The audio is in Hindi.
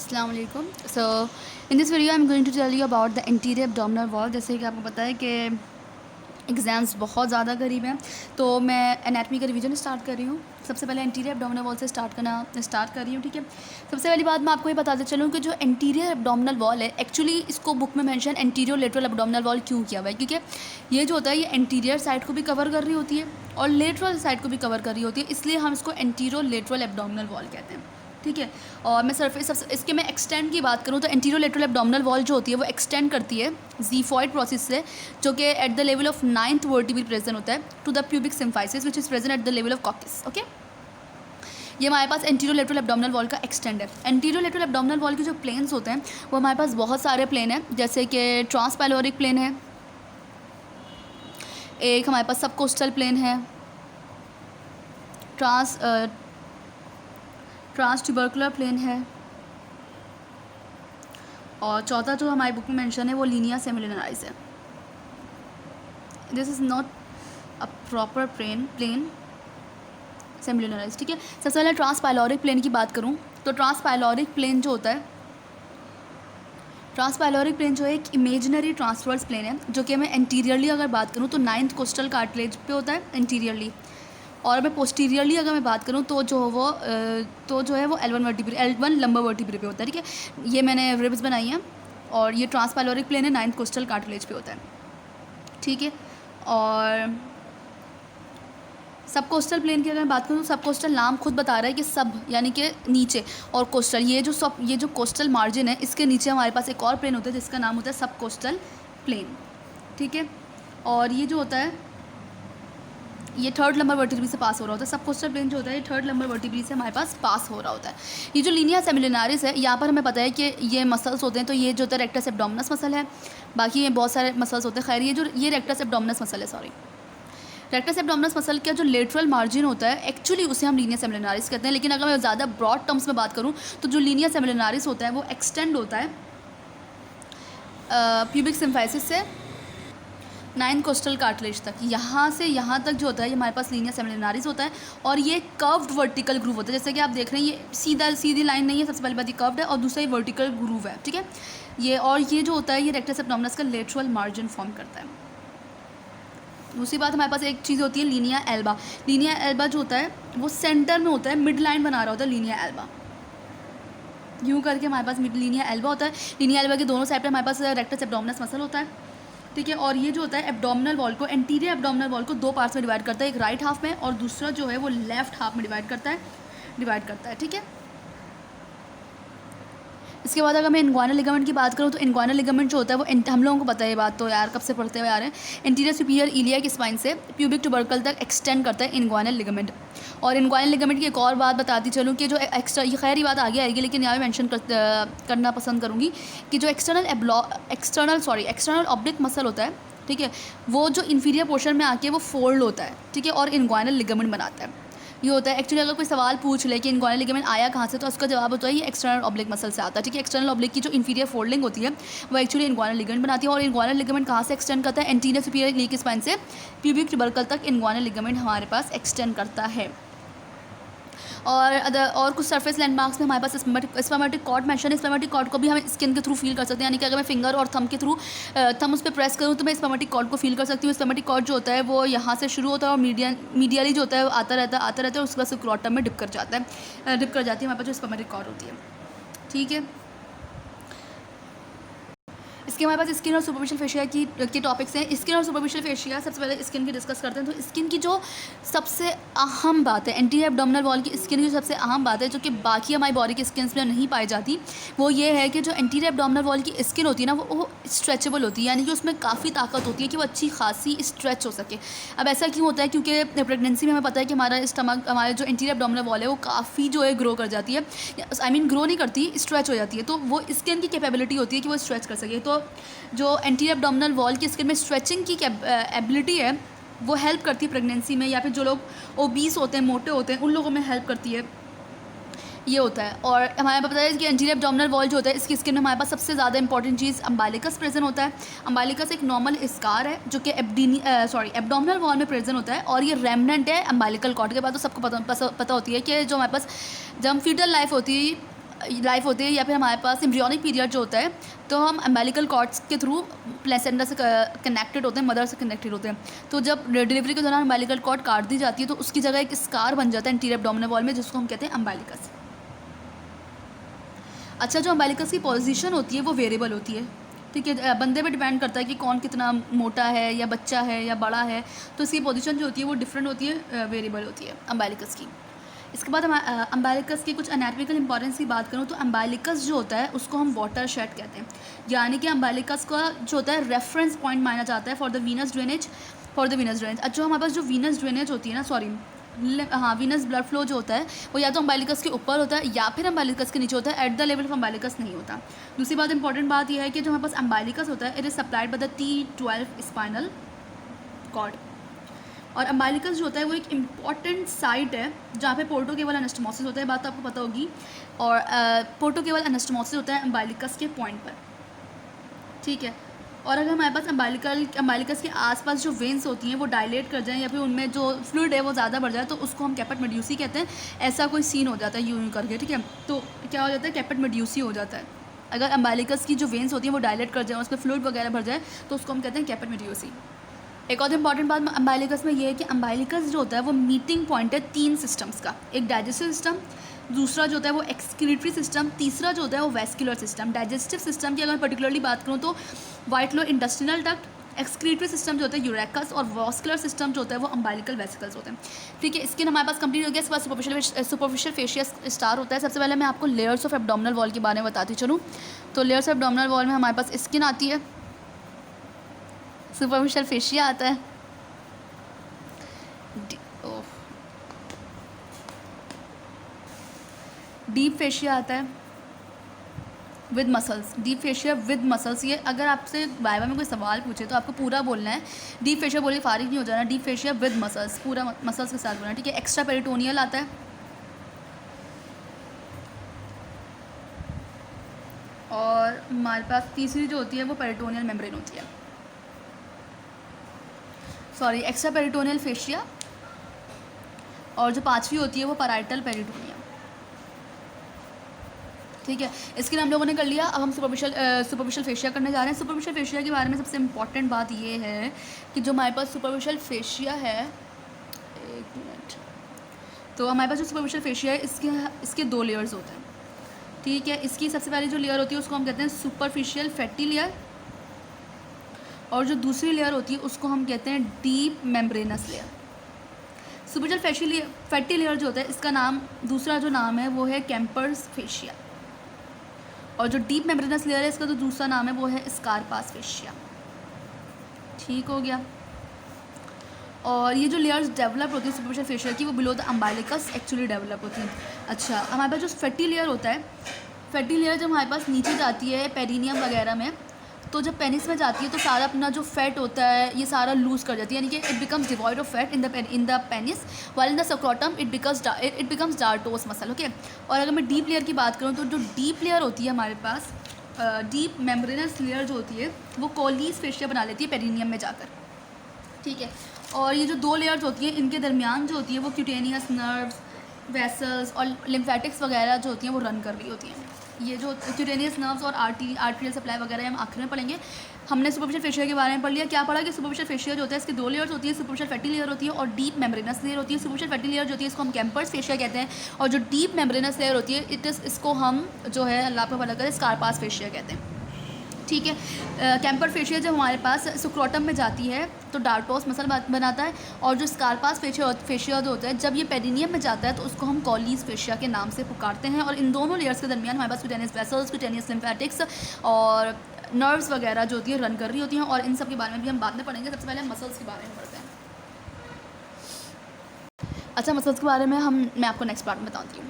अस्सलाम वालेकुम। So in this video I am going to tell you about the interior abdominal wall. जैसे कि आपको पता है कि एग्ज़ाम्स बहुत ज़्यादा करीब हैं, तो मैं एनाटमी का रिवीजन स्टार्ट कर रही हूँ। सबसे पहले इंटीरियर एब्डोमिनल वॉल से स्टार्ट कर रही हूँ, ठीक है। सबसे पहली बात मैं आपको ये बताते चलूँ कि जो इंटीरियर एब्डोमिनल वॉल है, एक्चुअली इसको बुक में mention anterior lateral abdominal wall क्यों किया हुआ है, क्योंकि ये जो होता है ये इंटीरियर साइड को भी कवर कर रही होती है और लेटरल साइड को भी कवर कर रही होती है, इसलिए हम इसको एंटीरियर लेटरल एब्डोमिनल वॉल कहते हैं, ठीक है। और मैं सरफेस इसके मैं एक्सटेंड की बात करूँ तो एंटीरियर लेटरल एब्डोमिनल वॉल जो होती है वो एक्सटेंड करती है ज़ीफॉइड प्रोसेस से, जो कि at the level of 9th vertebral present होता है, to the pubic symphysis which is present at the level of coccyx. Okay, ये हमारे पास एंटीरियर लेटरल एब्डोमिनल वॉल का एक्सटेंड है। एंटीरियर लेटरल एब्डोमिनल वॉल के जो प्लेन्स होते हैं वो हमारे पास बहुत सारे प्लेन हैं, जैसे कि ट्रांसपैलोरिक प्लेन है, एक हमारे पास सब कोस्टल प्लेन है, ट्रांस ट्यूबरकुलर प्लेन है, और चौथा जो हमारी बुक में मेंशन है वो लीनिया सेमिलिनराइज है। This is not a proper plane semilunaris, ठीक है। सबसे पहले ट्रांसपैलोरिक प्लेन की बात करूँ तो ट्रांसपैलोरिक प्लेन जो होता है, ट्रांसपैलोरिक प्लेन जो है एक इमेजिनरी ट्रांसवर्स प्लेन है, जो कि मैं एंटीरियरली अगर बात करूँ तो 9th कोस्टल कार्टिलेज पे होता है एंटीरियरली, और मैं पोस्टीरियरली अगर मैं बात करूँ तो जो है वो L1 लंबर वर्टिब्रे पे होता है, ठीक है। ये मैंने रिब्स बनाई हैं और ये ट्रांसपैलोरिक प्लेन है, 9th कोस्टल कार्टिलेज पे होता है, ठीक है। और सब कोस्टल प्लेन की अगर मैं बात करूँ तो सब कोस्टल नाम खुद बता रहा है कि सब यानी कि नीचे, और कोस्टल ये जो कोस्टल मार्जिन है इसके नीचे हमारे पास एक और प्लेन होता है जिसका नाम होता है सब कोस्टल प्लेन, ठीक है। और ये जो होता है ये 3rd लंबर वर्टिब्री से पास हो रहा होता है। सब कोस्टल प्लेन जो होता है ये 3rd लंबर वर्टिब्री से हमारे पास पास हो रहा होता है। ये जो लीनिया सेमिलिनारिस है, यहाँ पर हमें पता है कि ये मसल्स होते हैं, तो ये जो होता है रेक्टस एब्डोमिनस मसल है, बाकी ये बहुत सारे मसल्स होते हैं। खैर ये रेक्टस एब्डोमिनस मसल है, सॉरी, रेक्टस एब्डोमिनस मसल का जो लेटरल मार्जिन होता है एक्चुअली उसे हम लीनिया सेमिलिनारिस कहते हैं, लेकिन अगर मैं ज़्यादा ब्रॉड टर्म्स में बात करूँ तो जो लीनिया सेमिलिनारिस होता है वो एक्सटेंड होता है प्यूबिक सिम्फाइसिस से 9th कोस्टल कार्टिलेज तक। यहाँ से यहाँ तक जो होता है ये हमारे पास लीनिया सेमिलिनारिस होता है, और ये कर्व्ड वर्टिकल ग्रूव होता है। जैसे कि आप देख रहे हैं ये सीधी लाइन नहीं है, सबसे पहली बात ये कर्व्ड है, और दूसरा ये वर्टिकल ग्रूव है, ठीक है। ये जो होता है ये रेक्टस एब्डोमिनस का लेटरल मार्जिन फॉर्म करता है। दूसरी बात हमारे पास एक चीज़ होती है लीनिया एल्बा। लीनिया एल्बा जो होता है वो सेंटर में होता है, मिड लाइन बना रहा होता है लीनिया एल्बा, यूँ करके हमारे पास लीनिया एल्बा होता है। लीनिया एल्बा के दोनों साइड पे हमारे पास रेक्टस एब्डोमिनस मसल होता है, ठीक है। और ये जो होता है एब्डोमिनल वॉल को, एंटीरियर एब्डोमिनल वॉल को 2 पार्ट्स में डिवाइड करता है, एक राइट हाफ में और दूसरा जो है वो लेफ्ट हाफ में डिवाइड करता है, ठीक है। इसके बाद अगर मैं इनग्वाइनल लिगामेंट की बात करूँ तो इनग्वाइनल लिगामेंट जो होता है वो हम लोगों को पता है, ये बात तो यार कब से पढ़ते हुए आ रहे हैं, इंटीरियर सुपीरियर इलियाक स्पाइन से प्यूबिक ट्यूबरकल तक एक्सटेंड करता है इनग्वाइनल लिगामेंट। और इनग्वाइनल लिगामेंट की एक और बात बताती चलूँ कि जो ये खैर ही बात आगे आएगी, लेकिन यहाँ मेंशन करना पसंद करूँगी कि जो एक्सटर्नल ऑब्लिक मसल होता है, ठीक है, वो जो इन्फीरियर पोर्शन में आके वो फोल्ड होता है, ठीक है, और इनग्वाइनल लिगामेंट बनाता है। ये होता है एक्चुअली, अगर कोई सवाल पूछ ले कि इनग्वाइनल लिगामेंट आया कहाँ से, तो उसका जवाब होता है ये एक्सटर्नल ऑब्लिक मसल से आता है, ठीक है। एक्सटर्नल ऑब्लिक की जो इन्फीरियर फोल्डिंग होती है वो एक्चुअली इनग्वाइनल लिगामेंट बनाती है, और इनग्वाइनल लिगामेंट कहाँ से एक्सटेंड करता है, एंटीरियर सुपीरियर इलियक स्पाइन से प्यूबिक ट्यूबरकल तक इनग्वाइनल लिगामेंट हमारे पास एक्सटेंड करता है। और कुछ सरफेस लैंडमार्क्स में हमारे पास स्पर्मेटिक कॉर्ड मेंशन है। स्पर्मेटिक कॉर्ड को भी हम स्किन के थ्रू फील कर सकते हैं, यानी कि अगर मैं फिंगर और थंब के थ्रू थंब उस पर प्रेस करूँ तो मैं स्पर्मेटिक कॉर्ड को फील कर सकती हूँ। स्पर्मेटिक कॉर्ड जो होता है वो यहाँ से शुरू होता है और मीडियली जो होता है वो आता रहता है और उसके बाद स्क्रोटम में डिप कर जाती है हमारे पास जो स्पर्मेटिक कॉर्ड होती है, ठीक है। इसके हमारे पास स्किन और सुपरफिशियल फेशिया के टॉपिक्स हैं। स्किन और सुपरफिशियल फेशिया, सबसे पहले स्किन की डिस्कस करते हैं। तो स्किन की जो सबसे अहम बात है, एंटीरियर एब्डोमिनल वॉल की स्किन की जो सबसे अहम बात है, जो कि बाकी हमारी बॉडी की स्किन में नहीं पाई जाती, वो ये है कि जो एंटीरियर एब्डोमिनल वॉल की स्किन होती है ना वो स्ट्रेचेबल होती है, यानी कि उसमें काफ़ी ताकत होती है कि वो अच्छी खासी स्ट्रेच हो सके। अब ऐसा क्यों होता है, क्योंकि प्रेगनेंसी में हमें पता है कि हमारा जो एंटीरियर एब्डोमिनल वॉल है वो काफ़ी जो है ग्रो कर जाती है, ग्रो नहीं करती, स्ट्रेच हो जाती है, तो वो स्किन की कैपेबिलिटी होती है कि वो स्ट्रेच कर सके। तो जो एंटीरियर एब्डोमिनल वॉल की स्किन में स्ट्रेचिंग की एबिलिटी है वो हेल्प करती है प्रेगनेंसी में, या फिर जो लोग ओबीस होते हैं, मोटे होते हैं, उन लोगों में हेल्प करती है, ये होता है। और हमारे पास पता है कि एंटीरियर एब्डोमिनल वॉल जो होता है इसकी स्किन में हमारे पास सबसे ज़्यादा इंपॉर्टेंट चीज़ अम्बालिकस प्रेजेंट होता है। अम्बालिकस एक नॉर्मल स्कार है जो कि एब्डोमिनल वॉल में प्रेजेंट होता है, और ये रेमनेंट है अम्बालिकल कॉर्ड के बाद। तो सबको पता होती है कि जो हमारे पास जब फीटल लाइफ होती है लाइफ होती है, या फिर हमारे पास एम्ब्रियोनिक पीरियड जो होता है, तो हम अम्बिलिकल कॉर्ड्स के थ्रू प्लेसेंटा से कनेक्टेड होते हैं, मदर से कनेक्टेड होते हैं। तो जब डिलीवरी के दौरान अम्बिलिकल कॉर्ड काट दी जाती है तो उसकी जगह एक स्कार बन जाता है एंटीरियर एब्डोमिनल वॉल में, जिसको हम कहते हैं अम्बिलिकस। अच्छा, जो अम्बिलिकस की पोजीशन होती है वो वेरिएबल होती है, ठीक है, बंदे पे डिपेंड करता है कि कौन कितना मोटा है या बच्चा है या बड़ा है, तो इसकी पोजीशन जो होती है वो डिफरेंट होती है, वेरिएबल होती है अम्बिलिकस की। इसके बाद हम अम्बिलिकस की कुछ एनाटॉमिकल इंपॉर्टेंस की बात करूँ तो अम्बिलिकस जो होता है उसको हम वाटर शेड कहते हैं, यानी कि अम्बिलिकस का जो होता है रेफरेंस पॉइंट माना जाता है फॉर द वीनस ड्रेनेज। अच्छा, हमारे पास जो वीनस ड्रेनेज होती है ना, वीनस ब्लड फ्लो जो होता है वो या तो अम्बिलिकस के ऊपर होता है या फिर अम्बिलिकस के नीचे होता है, eight the level of umbilicus नहीं होता। दूसरी बात, इंपॉर्टेंट बात यह है कि जो हमारे पास अम्बिलिकस होता है, it is supplied by the T12 spinal cord. और अम्बिलिकस जो होता है वो एक इम्पॉर्टेंट साइट है जहाँ पे पोर्टोकेवल एनास्टोमोसिस होता है, बात तो आपको पता होगी। और पोर्टोकेवल एनास्टोमोसिस होता है अम्बिलिकस के पॉइंट पर, ठीक है। और अगर हमारे पास अम्बिलिकस के आसपास जो वेन्स होती हैं वो डायलेट कर जाएं या फिर उनमें जो फ्लूइड है वो ज़्यादा बढ़ जाए तो उसको हम कैपेट मेड्यूसी कहते हैं। ऐसा कोई सीन हो जाता है यूं करके, ठीक है, तो क्या हो जाता है, कैपेट मेड्यूसी हो जाता है। अगर अम्बिलिकस की जो वेन्स होती हैं वो डायलेट कर जाए, उस पर फ्लूइड वगैरह भर जाए तो उसको हम कहते हैं कैपेट मेड्यूसी। एक और इंपॉर्टेंट बात अम्बिलिकस में ये है कि अम्बिलिकस जो होता है वो मीटिंग पॉइंट है 3 सिस्टम्स का, एक डाइजेस्टिव सिस्टम, दूसरा जो होता है वो एक्सक्रीटरी सिस्टम, तीसरा जो होता है वो वैस्कुलर सिस्टम। डाइजेस्टिव सिस्टम की अगर मैं पर्टिकुलरली बात करूँ तो वाइट लो इंटेस्टिनल डक्ट, एक्सक्रीटरी सिस्टम जो होता है यूरेकस, और वॉस्कुलर सिस्टम जो होता है वो अम्बिलिकल वेसिकल्स होते हैं, ठीक है। स्किन हमारे पास कंप्लीट हो गया। इसके बाद सुपरफिशियल फेशिया स्टार होता है। सबसे पहले मैं आपको लेयर्स ऑफ एब्डोमिनल वॉल के बारे में बताती चलूँ। तो लेयर्स ऑफ एब्डोमिनल वॉल में हमारे पास स्किन आती है, सुपरफिशियल फेशिया आता है, डीप फेशिया आता है with muscles. Deep fascia with muscles, ये अगर आपसे वाइवा में कोई सवाल पूछे तो आपको पूरा बोलना है, डीप फेशिया बोल के फारिग नहीं हो जाना, डीप फेशिया विद मसल्स, पूरा मसल्स के साथ बोलना है, ठीक है। एक्स्ट्रा पेरिटोनियल आता है, और हमारे पास तीसरी जो होती है वो पेरिटोनियल मेम्ब्रेन होती है, सॉरी, एक्स्ट्रा पेरिटोनियल फेशिया, और जो पांचवी होती है वो पैराइटल पेरिटोनिया, ठीक है। इसके लिए हम लोगों ने कर लिया। अब हम सुपरफिशियल फेशिया करने जा रहे हैं। सुपरफिशियल फेशिया के बारे में सबसे इम्पॉर्टेंट बात ये है कि जो हमारे पास सुपरफिशियल फेशिया है, एक मिनट, तो हमारे पास जो सुपरफिशियल फेशिया है इसके 2 लेयर्स होते हैं, ठीक है। इसकी सबसे पहली जो लेयर होती है उसको हम कहते हैं सुपरफिशियल फैटी लेयर, और जो दूसरी लेयर होती है उसको हम कहते हैं deep membranes layer. Superficial fatty layer जो होता है इसका नाम, दूसरा जो नाम है वो है कैम्पर्स फेशिया, और जो डीप मेम्ब्रेनस लेयर है इसका जो दूसरा नाम है वो है स्कारपास फेशिया, ठीक हो गया। और ये जो लेयर्स डेवलप होती है सुपरफिशियल फेशिया की, वो below the umbilicus actually develop होती हैं। अच्छा, हमारे पास जो फैटी लेयर होता है, फैटी लेयर जब हमारे पास नीचे जाती है पेरिनियम वगैरह में, तो जब पेनिस में जाती है तो सारा अपना जो फैट होता है ये सारा लूज़ कर जाती है, यानी कि it becomes devoid of fat in the penis, while in the सक्रोटम it becomes dartos muscle, okay. और अगर मैं डीप लेयर की बात करूँ तो जो डीप लेयर होती है हमारे पास, डीप मेम्ब्रेनस लेयर जो होती है वो कोलीज फेशिया बना लेती है पेरिनियम में जाकर, ठीक है। और ये जो 2 लेयर्स होती हैं इनके दरमियान जो होती है वो क्यूटेनियस नर्व्स, वेसल्स और लिम्फेटिक्स वगैरह जो होती हैं वो रन कर रही होती हैं। ये जो क्यूटेनियस नर्व्स और आर्टेरियल सप्लाई वगैरह हम आखिर में पढ़ेंगे। हमने सुपरफिशियल फेशिया के बारे में पढ़ लिया। क्या पढ़ा कि सुपरफिशियल फेशिया जो होता है इसकी 2 लेयर्स होती है, सुपरफिशियल फैटी लेयर होती है और डीप मेम्ब्रेनस लेयर होती है। सुपरफिशियल फैटी लेयर जो होती है इसको हम कैम्पर्स फेशिया कहते हैं, और जो डीप मेम्ब्रेनस लेयर होती है इसको हम जो है अल्लाह पे भला करे स्कारपास फेशिया कहते हैं, ठीक है। कैम्पर फेशिया जब हमारे पास सुक्रोटम में जाती है तो डार्टोस मसल बनाता है, और जो स्कारपास फेशिया जो होता है जब ये पेरिनियम में जाता है तो उसको हम कॉलीज फेशिया के नाम से पुकारते हैं। और इन दोनों लेयर्स के दरमियान हमारे पास क्यूटेनियस वेसल्स, क्यूटेनियस लिम्फेटिक्स और नर्व्स वगैरह जो होती है रन कर रही होती हैं, और इन सब के बारे में भी हम बाद में पढ़ेंगे। सबसे पहले हम मसल्स के बारे में पढ़ते हैं। अच्छा, मसल्स के बारे में मैं आपको नेक्स्ट पार्ट में बताती हूँ।